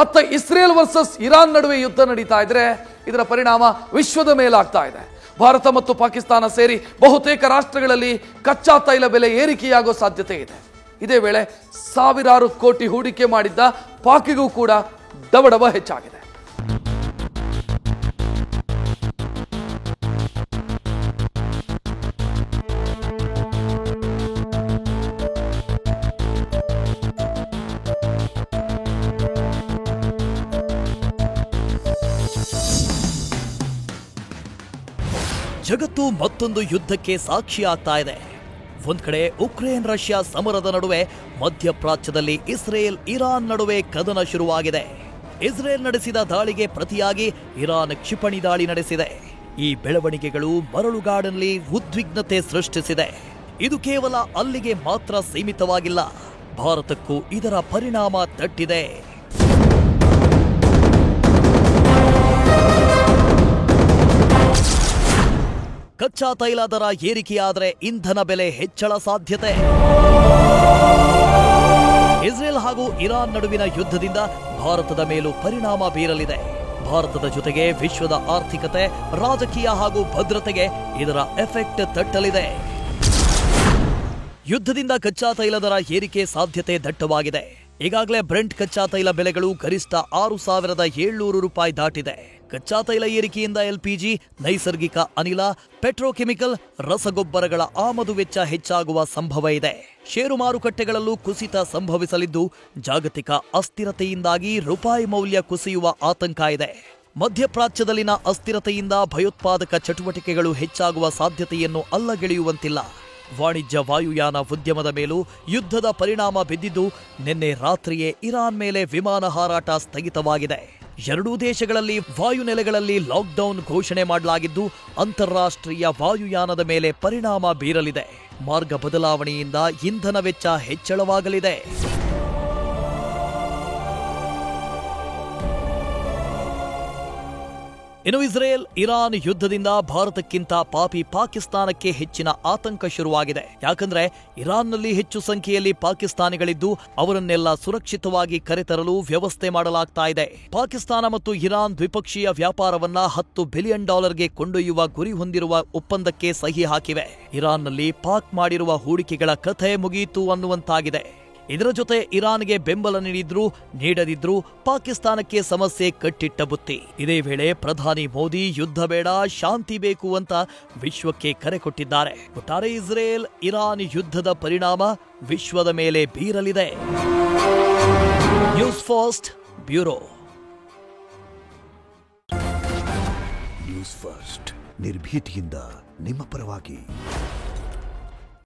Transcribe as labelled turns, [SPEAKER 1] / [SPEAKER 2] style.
[SPEAKER 1] ಅತ್ತ Israel versus Iran ನಡುವೆ ಯುದ್ಧ ನಡೀತಾ ಇದ್ರೆ ಇದರ ಪರಿಣಾಮ ವಿಶ್ವದ ಮೇಲಾಗ್ತಾ ಇದೆ. ಭಾರತ ಮತ್ತು ಪಾಕಿಸ್ತಾನ ಸೇರಿ ಬಹುತೇಕ ರಾಷ್ಟ್ರಗಳಲ್ಲಿ ಕಚ್ಚಾ ತೈಲ ಬೆಲೆ ಏರಿಕೆಯಾಗೋ ಸಾಧ್ಯತೆ ಇದೆ. ಇದೇ ವೇಳೆ ಸಾವಿರಾರು ಕೋಟಿ ಹೂಡಿಕೆ ಮಾಡಿದ್ದ ಪಾಕಿಗೂ ಕೂಡ ಡಬಡಬ ಹೆಚ್ಚಾಗಿದೆ.
[SPEAKER 2] ಜಗತ್ತು ಮತ್ತೊಂದು ಯುದ್ಧಕ್ಕೆ ಸಾಕ್ಷಿಯಾಗ್ತಾ ಇದೆ. ಒಂದ್ ಕಡೆ ಉಕ್ರೇನ್ ರಷ್ಯಾ ಸಮರದ ನಡುವೆ ಮಧ್ಯಪ್ರಾಚ್ಯದಲ್ಲಿ ಇಸ್ರೇಲ್ ಇರಾನ್ ನಡುವೆ ಕದನ ಶುರುವಾಗಿದೆ. ಇಸ್ರೇಲ್ ನಡೆಸಿದ ದಾಳಿಗೆ ಪ್ರತಿಯಾಗಿ ಇರಾನ್ ಕ್ಷಿಪಣಿ ದಾಳಿ ನಡೆಸಿದೆ. ಈ ಬೆಳವಣಿಗೆಗಳು ಮರಳುಗಾಡಿನಲ್ಲಿ ಉದ್ವಿಗ್ನತೆ ಸೃಷ್ಟಿಸಿದೆ. ಇದು ಕೇವಲ ಅಲ್ಲಿಗೆ ಮಾತ್ರ ಸೀಮಿತವಾಗಿಲ್ಲ, ಭಾರತಕ್ಕೂ ಇದರ ಪರಿಣಾಮ ತಟ್ಟಿದೆ. ಕಚ್ಚಾ ತೈಲ ದರ ಏರಿಕೆಯಾದರೆ ಇಂಧನ ಬೆಲೆ ಹೆಚ್ಚಳ ಸಾಧ್ಯತೆ. ಇಸ್ರೇಲ್ ಹಾಗೂ ಇರಾನ್ ನಡುವಿನ ಯುದ್ಧದಿಂದ ಭಾರತದ ಮೇಲೂ ಪರಿಣಾಮ ಬೀರಲಿದೆ. ಭಾರತದ ಜೊತೆಗೆ ವಿಶ್ವದ ಆರ್ಥಿಕತೆ, ರಾಜಕೀಯ ಹಾಗೂ ಭದ್ರತೆಗೆ ಇದರ ಎಫೆಕ್ಟ್ ತಟ್ಟಲಿದೆ. ಯುದ್ಧದಿಂದ ಕಚ್ಚಾ ತೈಲ ದರ ಏರಿಕೆ ಸಾಧ್ಯತೆ ದಟ್ಟವಾಗಿದೆ. ಈಗಾಗಲೇ ಬ್ರೆಂಟ್ ಕಚ್ಚಾ ತೈಲ ಬೆಲೆಗಳು ಗರಿಷ್ಠ 6,700 ರೂಪಾಯಿ ದಾಟಿದೆ. ಕಚ್ಚಾ ತೈಲ ಏರಿಕೆಯಿಂದ ಎಲ್ಪಿಜಿ, ನೈಸರ್ಗಿಕ ಅನಿಲ, ಪೆಟ್ರೋಕೆಮಿಕಲ್, ರಸಗೊಬ್ಬರಗಳ ಆಮದು ವೆಚ್ಚ ಹೆಚ್ಚಾಗುವ ಸಂಭವ ಇದೆ. ಷೇರು ಮಾರುಕಟ್ಟೆಗಳಲ್ಲೂ ಕುಸಿತ ಸಂಭವಿಸಲಿದ್ದು, ಜಾಗತಿಕ ಅಸ್ಥಿರತೆಯಿಂದಾಗಿ ರೂಪಾಯಿ ಮೌಲ್ಯ ಕುಸಿಯುವ ಆತಂಕ ಇದೆ. ಮಧ್ಯಪ್ರಾಚ್ಯದಲ್ಲಿನ ಅಸ್ಥಿರತೆಯಿಂದ ಭಯೋತ್ಪಾದಕ ಚಟುವಟಿಕೆಗಳು ಹೆಚ್ಚಾಗುವ ಸಾಧ್ಯತೆಯನ್ನು ಅಲ್ಲಗೆಳೆಯುವಂತಿಲ್ಲ. ವಾಣಿಜ್ಯ ವಾಯುಯಾನ ಉದ್ಯಮದ ಮೇಲೂ ಯುದ್ಧದ ಪರಿಣಾಮ ಬಿದ್ದಿದ್ದು, ನಿನ್ನೆ ರಾತ್ರಿಯೇ ಇರಾನ್ ಮೇಲೆ ವಿಮಾನ ಹಾರಾಟ ಸ್ಥಗಿತವಾಗಿದೆ. ಎರಡೂ ದೇಶಗಳಲ್ಲಿ ವಾಯುನೆಲೆಗಳಲ್ಲಿ ಲಾಕ್ಡೌನ್ ಘೋಷಣೆ ಮಾಡಲಾಗಿದ್ದು, ಅಂತಾರಾಷ್ಟ್ರೀಯ ವಾಯುಯಾನದ ಮೇಲೆ ಪರಿಣಾಮ ಬೀರಲಿದೆ. ಮಾರ್ಗ ಬದಲಾವಣೆಯಿಂದ ಇಂಧನ ವೆಚ್ಚ ಹೆಚ್ಚಳವಾಗಲಿದೆ. ಇನ್ನು ಇಸ್ರೇಲ್ ಇರಾನ್ ಯುದ್ಧದಿಂದ ಭಾರತಕ್ಕಿಂತ ಪಾಪಿ ಪಾಕಿಸ್ತಾನಕ್ಕೆ ಹೆಚ್ಚಿನ ಆತಂಕ ಶುರುವಾಗಿದೆ. ಯಾಕಂದ್ರೆ ಇರಾನ್ನಲ್ಲಿ ಹೆಚ್ಚು ಸಂಖ್ಯೆಯಲ್ಲಿ ಪಾಕಿಸ್ತಾನಿಗಳಿದ್ದು, ಅವರನ್ನೆಲ್ಲ ಸುರಕ್ಷಿತವಾಗಿ ಕರೆತರಲು ವ್ಯವಸ್ಥೆ ಮಾಡಲಾಗ್ತಾ ಇದೆ. ಪಾಕಿಸ್ತಾನ ಮತ್ತು ಇರಾನ್ ದ್ವಿಪಕ್ಷೀಯ ವ್ಯಾಪಾರವನ್ನ $10 ಬಿಲಿಯನ್ ಕೊಂಡೊಯ್ಯುವ ಗುರಿ ಹೊಂದಿರುವ ಒಪ್ಪಂದಕ್ಕೆ ಸಹಿ ಹಾಕಿವೆ. ಇರಾನ್ನಲ್ಲಿ ಪಾಕ್ ಮಾಡಿರುವ ಹೂಡಿಕೆಗಳ ಕಥೆ ಮುಗಿಯಿತು ಅನ್ನುವಂತಾಗಿದೆ. ಇದರ ಜೊತೆ ಇರಾನ್ಗೆ ಬೆಂಬಲ ನೀಡದಿದ್ರೂ ಪಾಕಿಸ್ತಾನಕ್ಕೆ ಸಮಸ್ಯೆ ಕಟ್ಟಿಟ್ಟ ಬುತ್ತಿ. ಇದೇ ವೇಳೆ ಪ್ರಧಾನಿ ಮೋದಿ ಯುದ್ಧ ಬೇಡ, ಶಾಂತಿ ಬೇಕು ಅಂತ ವಿಶ್ವಕ್ಕೆ ಕರೆ ಕೊಟ್ಟಿದ್ದಾರೆ. ಒಟ್ಟಾರೆ ಇಸ್ರೇಲ್ ಇರಾನ್ ಯುದ್ಧದ ಪರಿಣಾಮ ವಿಶ್ವದ ಮೇಲೆ ಬೀರಲಿದೆ. News first bureau.
[SPEAKER 3] News first ನಿರ್ಭೀತಿಯಿಂದ ನಿಮ್ಮ ಪರವಾಗಿ.